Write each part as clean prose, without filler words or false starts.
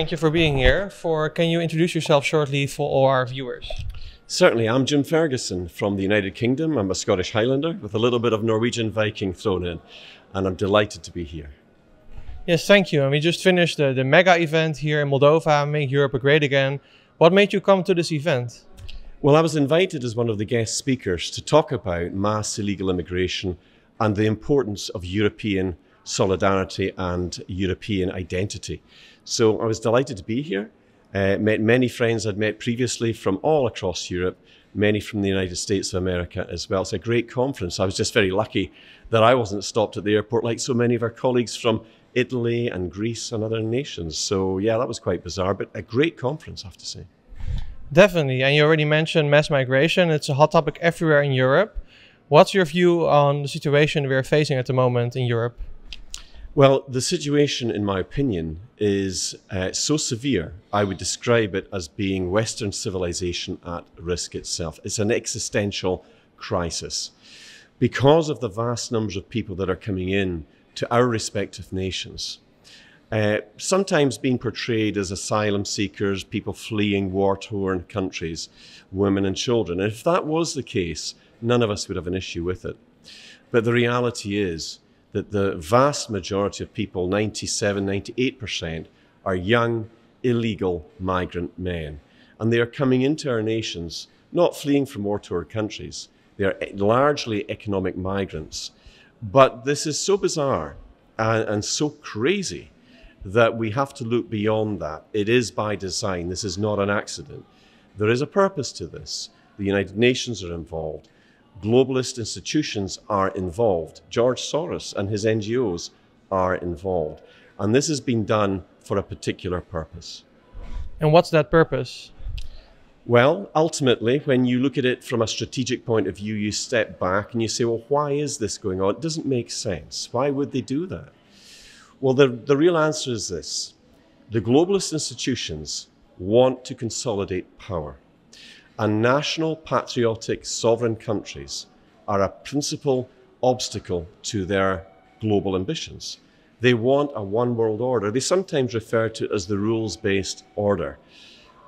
thank you for being here. Can you introduce yourself shortly for all our viewers? Certainly, I'm Jim Ferguson from the United Kingdom. I'm a Scottish Highlander with a little bit of Norwegian Viking thrown in, and I'm delighted to be here. Yes, thank you. And we just finished the mega event here in Moldova, Make Europe Great Again. What made you come to this event? Well, I was invited as one of the guest speakers to talk about mass illegal immigration and the importance of European solidarity and European identity. So I was delighted to be here. Met many friends I'd met previously from all across Europe, many from the United States of America as well. It's a great conference. I was just very lucky that I wasn't stopped at the airport like so many of our colleagues from Italy and Greece and other nations. So yeah, that was quite bizarre, but a great conference, I have to say. Definitely. And you already mentioned mass migration. It's a hot topic everywhere in Europe. What's your view on the situation we're facing at the moment in Europe? Well, the situation, in my opinion, is so severe, I would describe it as being Western civilization at risk itself. It's an existential crisis. Because of the vast numbers of people that are coming in to our respective nations, sometimes being portrayed as asylum seekers, people fleeing war-torn countries, women and children. And if that was the case, none of us would have an issue with it. But the reality is that the vast majority of people, 97, 98%, are young, illegal migrant men. And they are coming into our nations, not fleeing from war-torn countries. They are largely economic migrants. But this is so bizarre and so crazy that we have to look beyond that. It is by design. This is not an accident. There is a purpose to this. The United Nations are involved. Globalist institutions are involved. George Soros and his NGOs are involved. And this has been done for a particular purpose. And what's that purpose? Well, ultimately, when you look at it from a strategic point of view, you step back and you say, well, why is this going on? It doesn't make sense. Why would they do that? Well, the real answer is this. The globalist institutions want to consolidate power. And national, patriotic, sovereign countries are a principal obstacle to their global ambitions. They want a one world order. They sometimes refer to it as the rules-based order.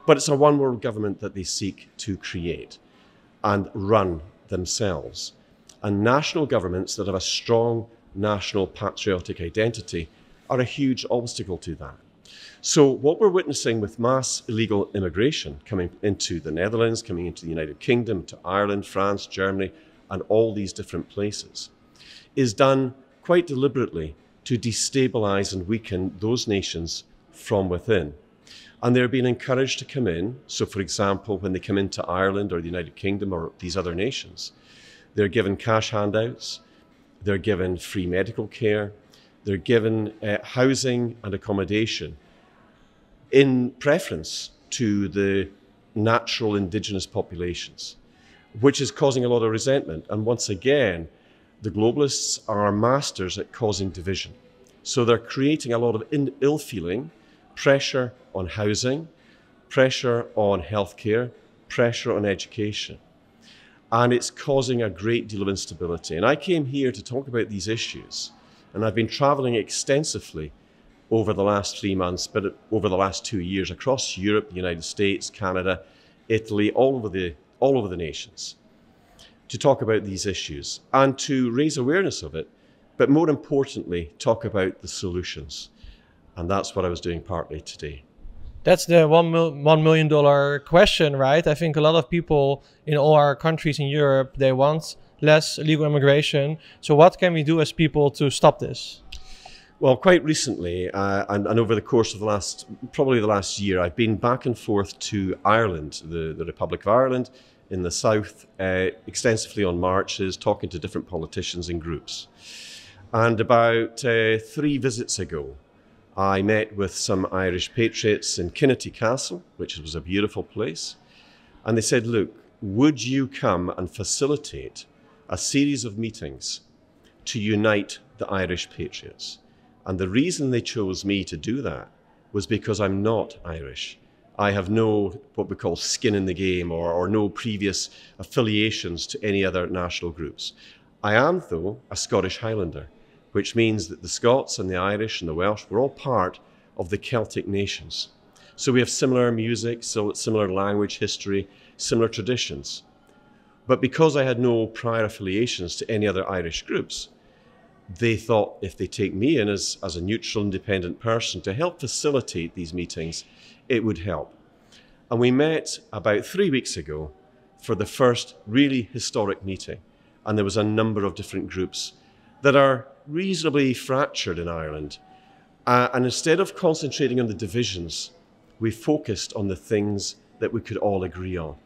But it's a one world government that they seek to create and run themselves. And national governments that have a strong national patriotic identity are a huge obstacle to that. So what we're witnessing with mass illegal immigration coming into the Netherlands, coming into the United Kingdom, to Ireland, France, Germany, and all these different places, is done quite deliberately to destabilize and weaken those nations from within. And they're being encouraged to come in. So for example, when they come into Ireland or the United Kingdom or these other nations, they're given cash handouts, they're given free medical care, they're given housing and accommodation in preference to the natural indigenous populations, which is causing a lot of resentment. And once again, the globalists are masters at causing division. So they're creating a lot of ill feeling, pressure on housing, pressure on healthcare, pressure on education. And it's causing a great deal of instability. And I came here to talk about these issues. And I've been traveling extensively over the last 3 months, but over the last 2 years across Europe, the United States, Canada, Italy, all over the nations, to talk about these issues and to raise awareness of it, but more importantly, talk about the solutions. And that's what I was doing partly today. That's the $1 million question, right? I think a lot of people in all our countries in Europe, they want less illegal immigration. So what can we do as people to stop this? Well, quite recently, and over the course of probably the last year, I've been back and forth to Ireland, the Republic of Ireland, in the south, extensively on marches, talking to different politicians and groups. And about 3 visits ago, I met with some Irish patriots in Kinnity Castle, which was a beautiful place. And they said, look, would you come and facilitate a series of meetings to unite the Irish patriots? And the reason they chose me to do that was because I'm not Irish. I have no, what we call skin in the game or no previous affiliations to any other national groups. I am, though, a Scottish Highlander, which means that the Scots and the Irish and the Welsh were all part of the Celtic nations. So we have similar music, so similar language, history, similar traditions. But because I had no prior affiliations to any other Irish groups, they thought if they take me in as a neutral, independent person to help facilitate these meetings, it would help. And we met about 3 weeks ago for the first really historic meeting. And there was a number of different groups that are reasonably fractured in Ireland. And instead of concentrating on the divisions, we focused on the things that we could all agree on.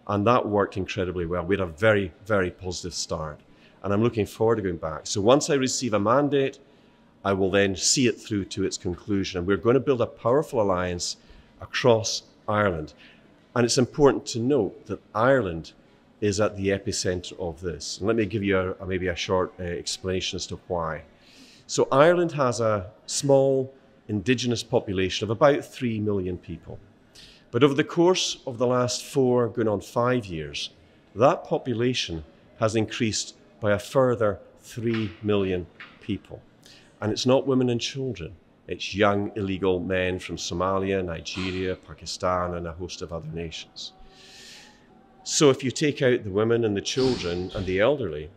And that worked incredibly well. We had a very, very positive start. And I'm looking forward to going back. So once I receive a mandate, I will then see it through to its conclusion. And we're going to build a powerful alliance across Ireland. And it's important to note that Ireland is at the epicenter of this. And let me give you maybe a short explanation as to why. So Ireland has a small indigenous population of about 3 million people. But over the course of the last 4, going on 5 years, that population has increased by a further 3 million people. And it's not women and children. It's young illegal men from Somalia, Nigeria, Pakistan, and a host of other nations. So if you take out the women and the children and the elderly,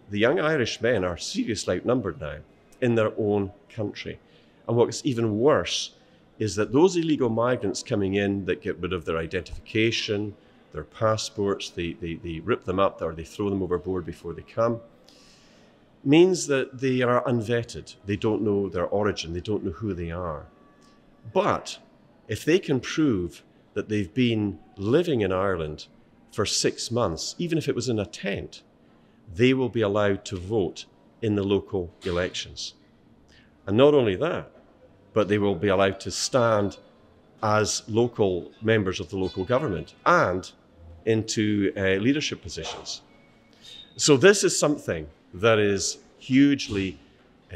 the young Irish men are seriously outnumbered now in their own country. And what's even worse is that those illegal migrants coming in that get rid of their identification, their passports, they rip them up or they throw them overboard before they come, means that they are unvetted. They don't know their origin. They don't know who they are. But if they can prove that they've been living in Ireland for 6 months, even if it was in a tent, they will be allowed to vote in the local elections. And not only that, but they will be allowed to stand as local members of the local government and into leadership positions. So this is something that is hugely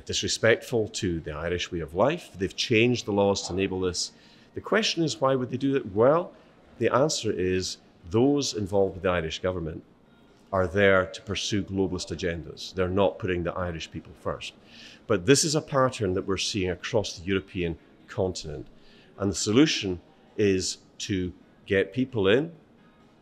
disrespectful to the Irish way of life. They've changed the laws to enable this. The question is, why would they do that? Well, the answer is those involved with the Irish government are there to pursue globalist agendas. They're not putting the Irish people first. But this is a pattern that we're seeing across the European continent. And the solution is to get people in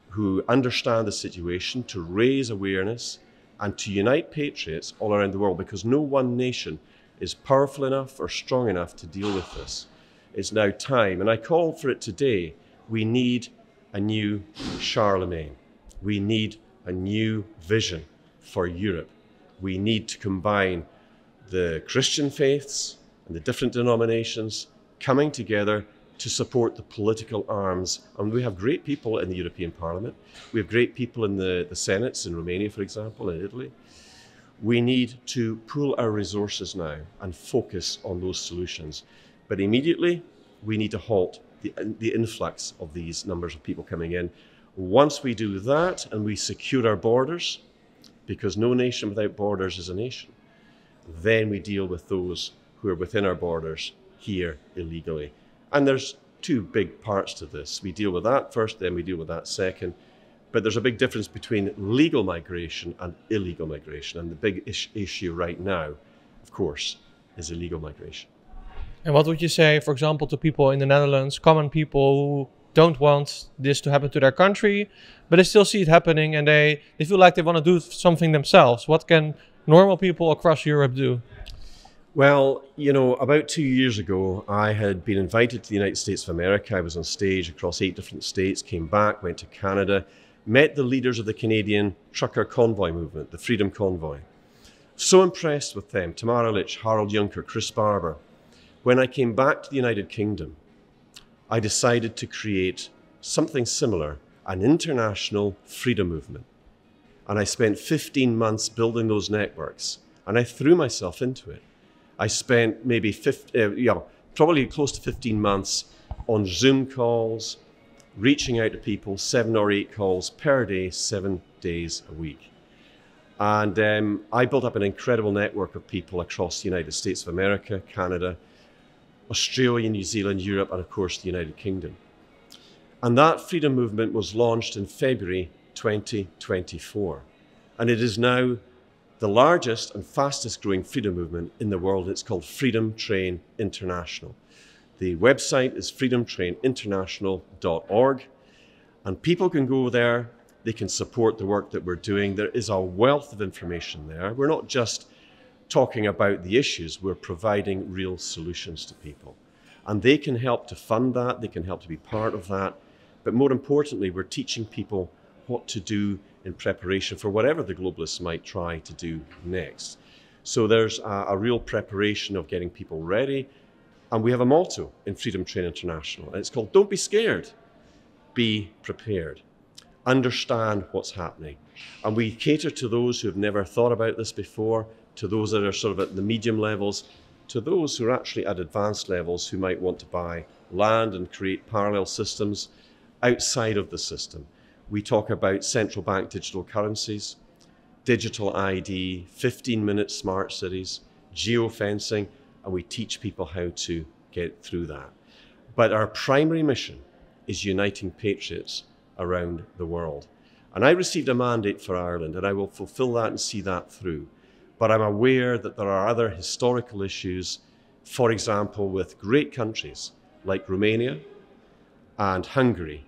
who understand the situation, to raise awareness, and to unite patriots all around the world, because no one nation is powerful enough or strong enough to deal with this. It's now time, and I call for it today. We need a new Charlemagne. We need a new vision for Europe. We need to combine the Christian faiths and the different denominations coming together to support the political arms. And we have great people in the European Parliament. We have great people in the Senates in Romania, for example, in Italy. We need to pool our resources now and focus on those solutions. But immediately, we need to halt the influx of these numbers of people coming in. Once we do that and we secure our borders, because no nation without borders is a nation, then we deal with those who are within our borders here illegally. And there's 2 big parts to this. We deal with that first, then we deal with that second. But there's a big difference between legal migration and illegal migration. And the big issue right now, of course, is illegal migration. And what would you say, for example, to people in the Netherlands, common people who don't want this to happen to their country, but they still see it happening and they feel like they want to do something themselves? What can normal people across Europe do? Well, you know, about 2 years ago, I had been invited to the United States of America. I was on stage across 8 different states, came back, went to Canada, met the leaders of the Canadian trucker convoy movement, the Freedom Convoy. So impressed with them, Tamara Lich, Harold Juncker, Chris Barber. When I came back to the United Kingdom, I decided to create something similar, an international freedom movement. And I spent 15 months building those networks, and I threw myself into it. I spent maybe probably close to 15 months on Zoom calls, reaching out to people, 7 or 8 calls per day, 7 days a week. And I built up an incredible network of people across the United States of America, Canada, Australia, New Zealand, Europe, and of course the United Kingdom. And that freedom movement was launched in February 2024. And it is now the largest and fastest growing freedom movement in the world. It's called Freedom Train International. The website is freedomtraininternational.org, and people can go there. They can support the work that we're doing. There is a wealth of information there. We're not just talking about the issues, we're providing real solutions to people. And they can help to fund that, they can help to be part of that. But more importantly, we're teaching people what to do in preparation for whatever the globalists might try to do next. So there's a real preparation of getting people ready. And we have a motto in Freedom Train International, and it's called, don't be scared, be prepared. Understand what's happening. And we cater to those who have never thought about this before, to those that are sort of at the medium levels, to those who are actually at advanced levels who might want to buy land and create parallel systems outside of the system. We talk about central bank digital currencies, digital ID, 15-minute smart cities, geofencing, and we teach people how to get through that. But our primary mission is uniting patriots around the world. And I received a mandate for Ireland, and I will fulfill that and see that through. But I'm aware that there are other historical issues, for example, with great countries like Romania and Hungary,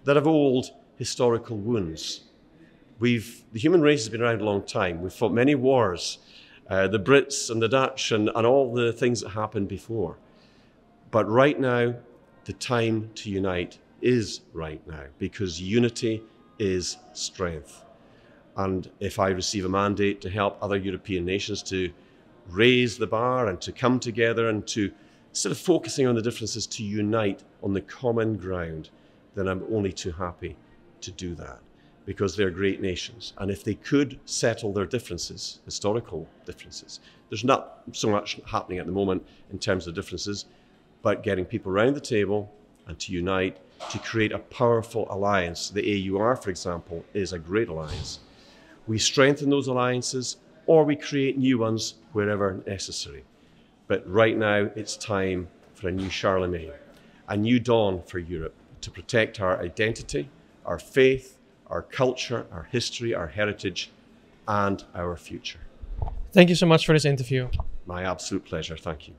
that have old historical wounds. The human race has been around a long time. We've fought many wars, the Brits and the Dutch and all the things that happened before. But right now, the time to unite is right now, because unity is strength. And if I receive a mandate to help other European nations to raise the bar and to come together and to, instead of focusing on the differences, to unite on the common ground, then I'm only too happy to do that, because they're great nations. And if they could settle their differences, historical differences, there's not so much happening at the moment in terms of differences, but getting people around the table and to unite, to create a powerful alliance. The AUR, for example, is a great alliance. We strengthen those alliances, or we create new ones wherever necessary. But right now, it's time for a new Charlemagne, a new dawn for Europe, to protect our identity, our faith, our culture, our history, our heritage, and our future. Thank you so much for this interview. My absolute pleasure. Thank you.